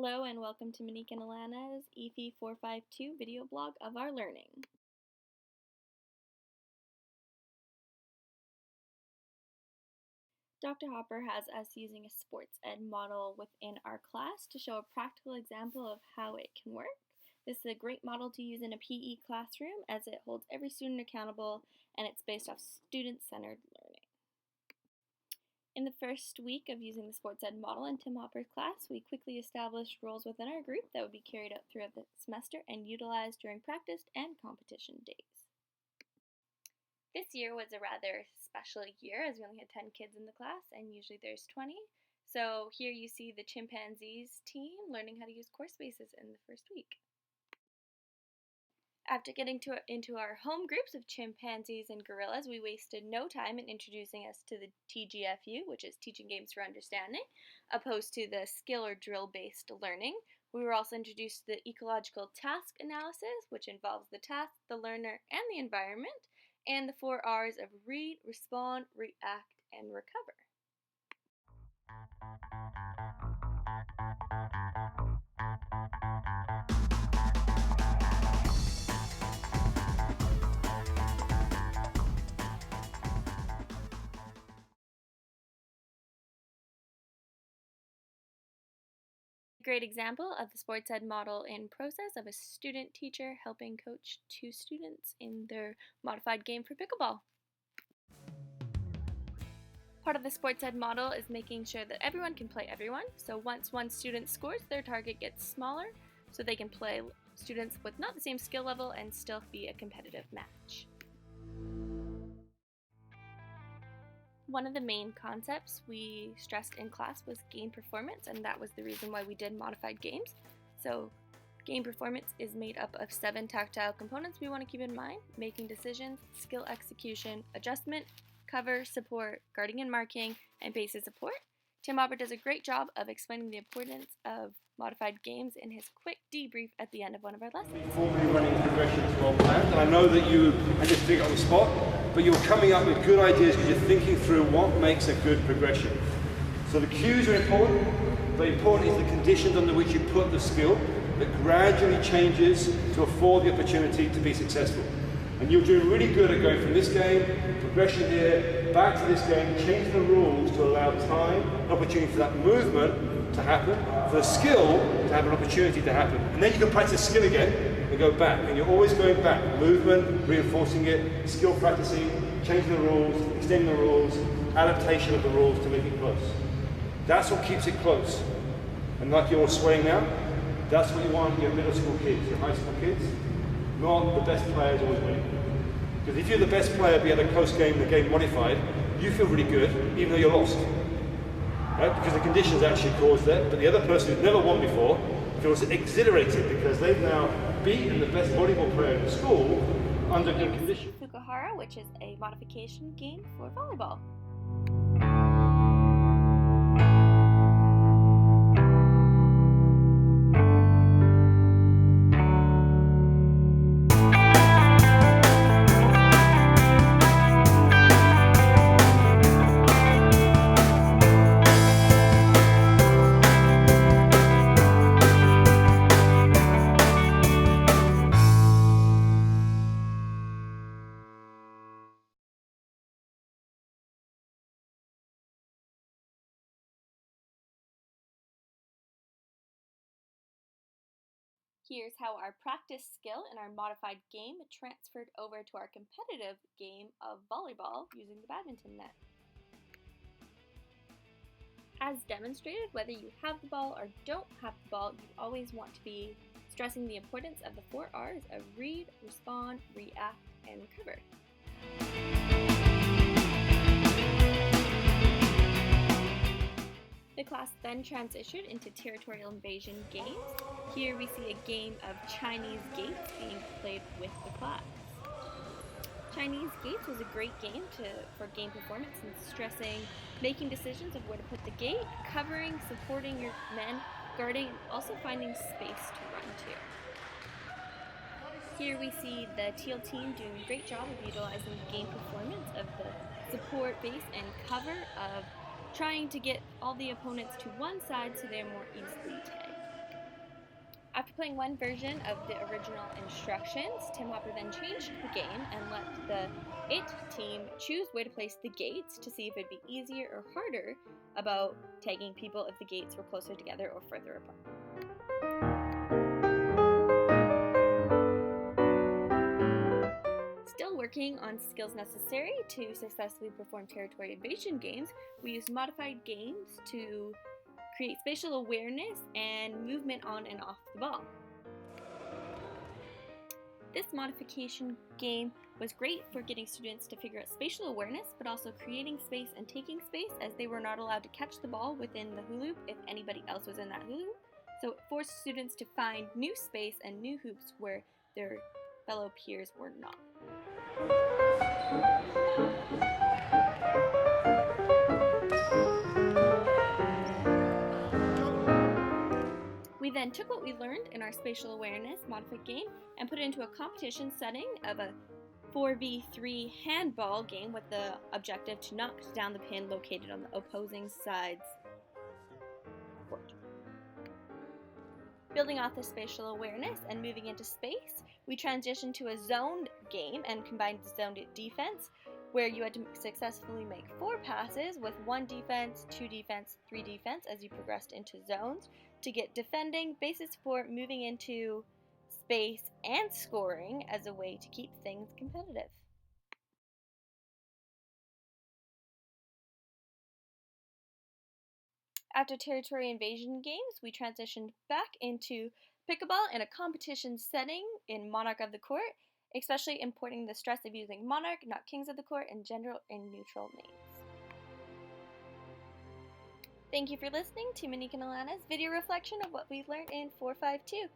Hello and welcome to Monique and Alanna's EPHE 452 video blog of our learning. Dr. Hopper has us using a sports ed model within our class to show a practical example of how it can work. This is a great model to use in a PE classroom as it holds every student accountable and it's based off student-centered learning. In the first week of using the sports ed model in Tim Hopper's class, we quickly established roles within our group that would be carried out throughout the semester and utilized during practice and competition days. This year was a rather special year as we only had 10 kids in the class and usually there's 20. So here you see the chimpanzees team learning how to use course spaces in the first week. After getting into our home groups of chimpanzees and gorillas, we wasted no time in introducing us to the TGFU, which is Teaching Games for Understanding, opposed to the skill or drill-based learning. We were also introduced to the ecological task analysis, which involves the task, the learner, and the environment, and the 4 R's of read, respond, react, and recover. Great example of the sports ed model in process of a student teacher helping coach 2 students in their modified game for pickleball. Part of the sports ed model is making sure that everyone can play everyone. So once one student scores, their target gets smaller so they can play students with not the same skill level and still be a competitive match. One of the main concepts we stressed in class was game performance, and that was the reason why we did modified games. So game performance is made up of 7 tactile components we want to keep in mind: making decisions, skill execution, adjustment, cover, support, guarding and marking, and basis support. Tim Hopper does a great job of explaining the importance of modified games in his quick debrief at the end of one of our lessons. Formally running progressions well planned, and I know that you had to figure on the spot, but you're coming up with good ideas because you're thinking through what makes a good progression. So the cues are important, but important is the conditions under which you put the skill that gradually changes to afford the opportunity to be successful. And you're doing really good at going from this game, progression here, back to this game, changing the rules to allow time, an opportunity for that movement to happen, for the skill to have an opportunity to happen. And then you can practice skill again and go back. And you're always going back. Movement, reinforcing it, skill practicing, changing the rules, extending the rules, adaptation of the rules to make it close. That's what keeps it close. And like you're swaying now, that's what you want your middle school kids, your high school kids. Not the best players always winning. Because if you're the best player, be at a close game, the game modified, you feel really good, even though you're lost. Right? Because the conditions actually caused that, but the other person who's never won before feels exhilarated because they've now beaten the best volleyball player in the school under good conditions. Fukuhara, which is a modification game for volleyball. Here's how our practice skill in our modified game transferred over to our competitive game of volleyball using the badminton net. As demonstrated, whether you have the ball or don't have the ball, you always want to be stressing the importance of the 4 R's of read, respond, react, and recover. The class then transitioned into territorial invasion games. Here we see a game of Chinese gates being played with the class. Chinese gates was a great game for game performance and stressing making decisions of where to put the gate, covering, supporting your men, guarding, and also finding space to run to. Here we see the teal team doing a great job of utilizing game performance of the support, base, and cover of trying to get all the opponents to one side so they're more easily tagged. After playing one version of the original instructions, Tim Hopper then changed the game and let the IT team choose where to place the gates to see if it'd be easier or harder about tagging people if the gates were closer together or further apart. Still working on skills necessary to successfully perform territory invasion games, we used modified games to create spatial awareness and movement on and off the ball. This modification game was great for getting students to figure out spatial awareness, but also creating space and taking space, as they were not allowed to catch the ball within the hoop if anybody else was in that hoop. So it forced students to find new space and new hoops where their fellow peers were not. We then took what we learned in our spatial awareness modified game and put it into a competition setting of a 4v3 handball game with the objective to knock down the pin located on the opposing side's court. Building off the spatial awareness and moving into space, we transitioned to a zoned game and combined zoned defense, where you had to successfully make 4 passes with 1 defense, 2 defense, 3 defense as you progressed into zones to get defending, basic support, moving into space, and scoring as a way to keep things competitive. After territory invasion games, we transitioned back into pickleball in a competition setting in Monarch of the Court, especially importing the stress of using Monarch, not Kings of the Court, and gender and neutral names. Thank you for listening to Monique and Alanna's video reflection of what we've learned in 452.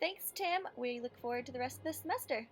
Thanks, Tim. We look forward to the rest of the semester.